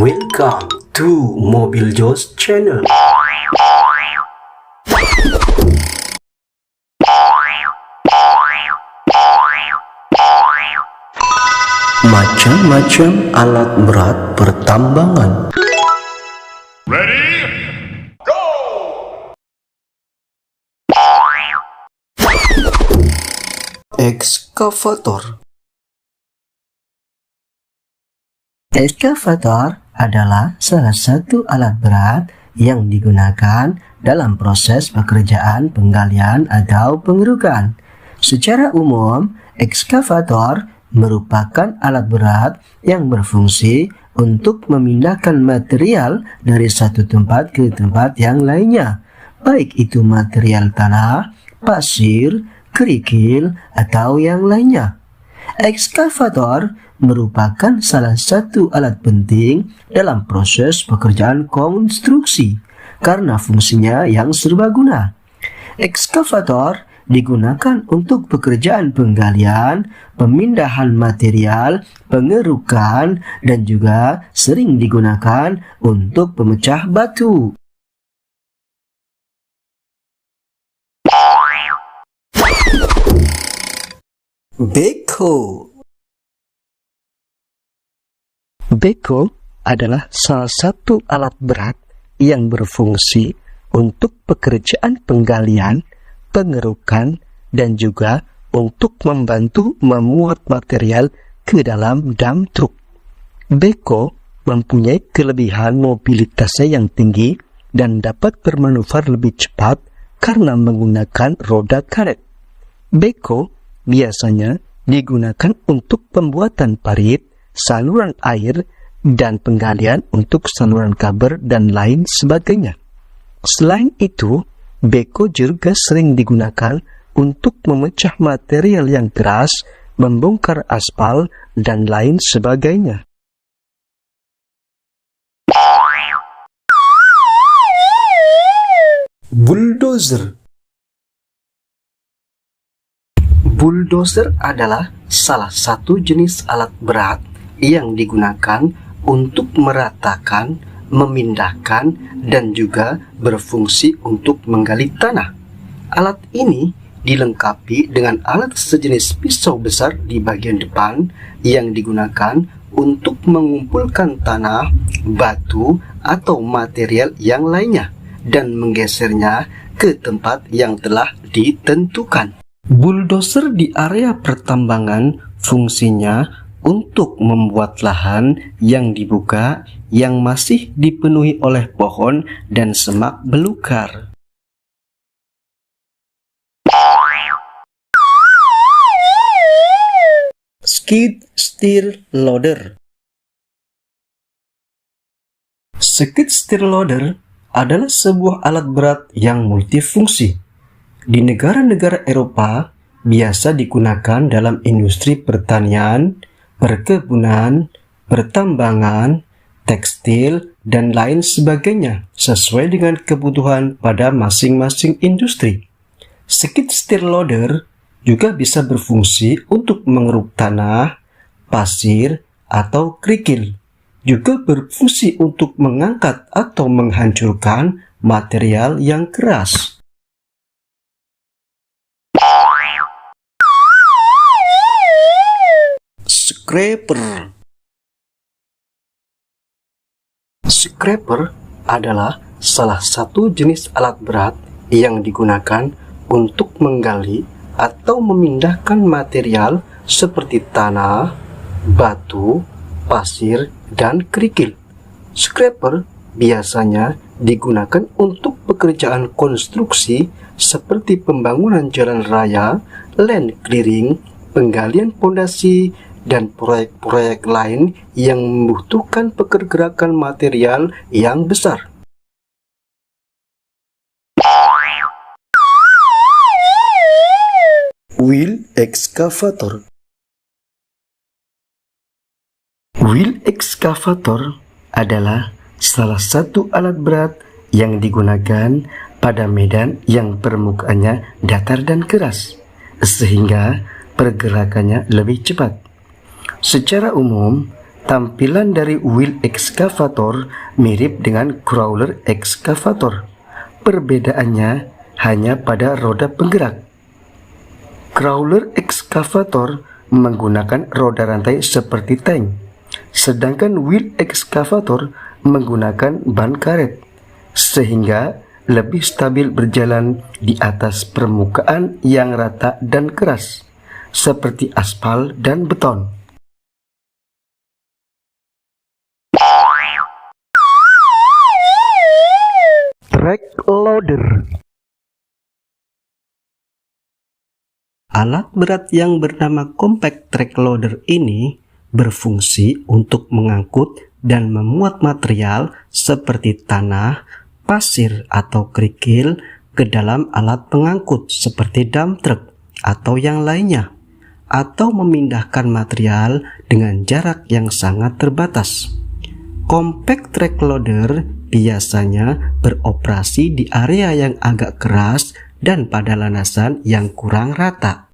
Welcome to Mobil Jos Channel. Macam-macam alat berat pertambangan. Ready? Go! Ekskavator. Ekskavator adalah salah satu alat berat yang digunakan dalam proses pekerjaan penggalian atau pengerukan. Secara umum, ekskavator merupakan alat berat yang berfungsi untuk memindahkan material dari satu tempat ke tempat yang lainnya, baik itu material tanah, pasir, kerikil, atau yang lainnya. Ekskavator merupakan salah satu alat penting dalam proses pekerjaan konstruksi karena fungsinya yang serbaguna. Ekskavator digunakan untuk pekerjaan penggalian, pemindahan material, pengerukan, dan juga sering digunakan untuk pemecah batu. Beko. Beko adalah salah satu alat berat yang berfungsi untuk pekerjaan penggalian, pengerukan, dan juga untuk membantu memuat material ke dalam dam truk. Beko mempunyai kelebihan mobilitasnya yang tinggi dan dapat bermanuver lebih cepat karena menggunakan roda karet. Beko biasanya digunakan untuk pembuatan parit, saluran air, dan penggalian untuk saluran kabel dan lain sebagainya. Selain itu, beko juga sering digunakan untuk memecah material yang keras, membongkar aspal, dan lain sebagainya. Bulldozer. Bulldozer adalah salah satu jenis alat berat yang digunakan untuk meratakan, memindahkan, dan juga berfungsi untuk menggali tanah. Alat ini dilengkapi dengan alat sejenis pisau besar di bagian depan yang digunakan untuk mengumpulkan tanah, batu, atau material yang lainnya dan menggesernya ke tempat yang telah ditentukan. Bulldozer di area pertambangan fungsinya untuk membuat lahan yang dibuka yang masih dipenuhi oleh pohon dan semak belukar. Skid steer loader. Skid steer loader adalah sebuah alat berat yang multifungsi. Di negara-negara Eropa, biasa digunakan dalam industri pertanian, perkebunan, pertambangan, tekstil, dan lain sebagainya sesuai dengan kebutuhan pada masing-masing industri. Skid steer loader juga bisa berfungsi untuk mengeruk tanah, pasir, atau kerikil. Juga berfungsi untuk mengangkat atau menghancurkan material yang keras. Scraper. Scraper adalah salah satu jenis alat berat yang digunakan untuk menggali atau memindahkan material seperti tanah, batu, pasir, dan kerikil. Scraper biasanya digunakan untuk pekerjaan konstruksi seperti pembangunan jalan raya, land clearing, penggalian pondasi, dan proyek-proyek lain yang membutuhkan pergerakan material yang besar. Wheel excavator. Wheel excavator adalah salah satu alat berat yang digunakan pada medan yang permukaannya datar dan keras, sehingga pergerakannya lebih cepat. Secara umum, Tampilan dari wheel excavator mirip dengan crawler excavator. Perbedaannya hanya pada roda penggerak. Crawler excavator menggunakan roda rantai seperti tank, sedangkan wheel excavator menggunakan ban karet, sehingga lebih stabil berjalan di atas permukaan yang rata dan keras, seperti aspal dan beton. Track loader. Alat berat yang bernama compact track loader ini berfungsi untuk mengangkut dan memuat material seperti tanah, pasir atau kerikil ke dalam alat pengangkut seperti dump truck atau yang lainnya, atau memindahkan material dengan jarak yang sangat terbatas. Compact track loader biasanya beroperasi di area yang agak keras dan pada landasan yang kurang rata.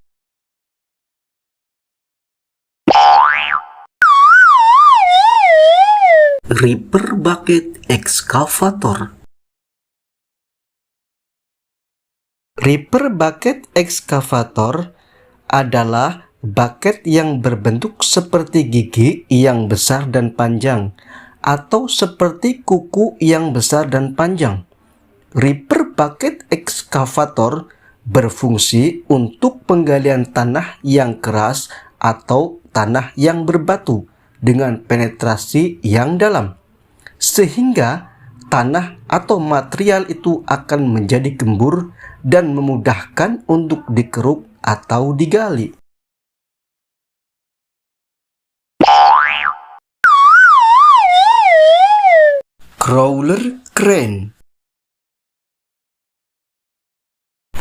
Reaper bucket excavator. Reaper bucket excavator adalah bucket yang berbentuk seperti gigi yang besar dan panjang, atau seperti kuku yang besar dan panjang. Reaper bucket excavator berfungsi untuk penggalian tanah yang keras atau tanah yang berbatu dengan penetrasi yang dalam, sehingga tanah atau material itu akan menjadi gembur dan memudahkan untuk dikeruk atau digali. Crawler crane.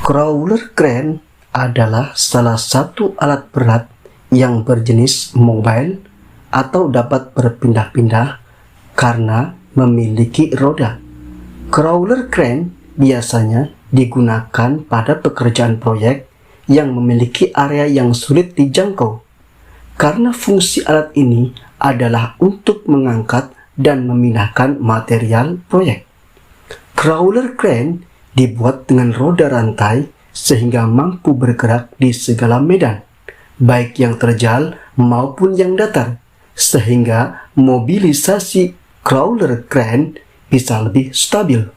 Crawler crane adalah salah satu alat berat yang berjenis mobile atau dapat berpindah-pindah karena memiliki roda. Crawler crane biasanya digunakan pada pekerjaan proyek yang memiliki area yang sulit dijangkau, karena fungsi alat ini adalah untuk mengangkat dan memindahkan material proyek. Crawler crane dibuat dengan roda rantai sehingga mampu bergerak di segala medan, baik yang terjal maupun yang datar, sehingga mobilisasi crawler crane bisa lebih stabil.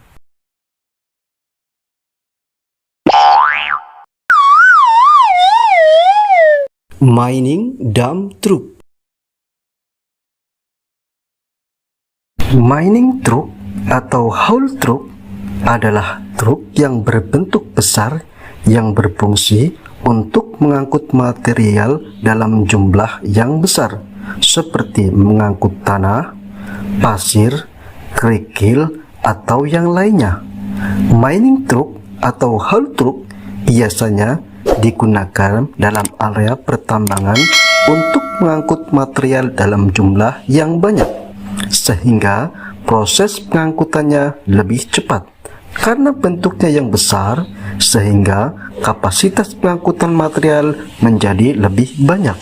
Mining dump truck. Mining truck atau haul truck adalah truk yang berbentuk besar yang berfungsi untuk mengangkut material dalam jumlah yang besar, seperti mengangkut tanah, pasir, kerikil, atau yang lainnya. Mining truck atau haul truck biasanya digunakan dalam area pertambangan untuk mengangkut material dalam jumlah yang banyak, sehingga proses pengangkutannya lebih cepat. Karena bentuknya yang besar, sehingga kapasitas pengangkutan material menjadi lebih banyak.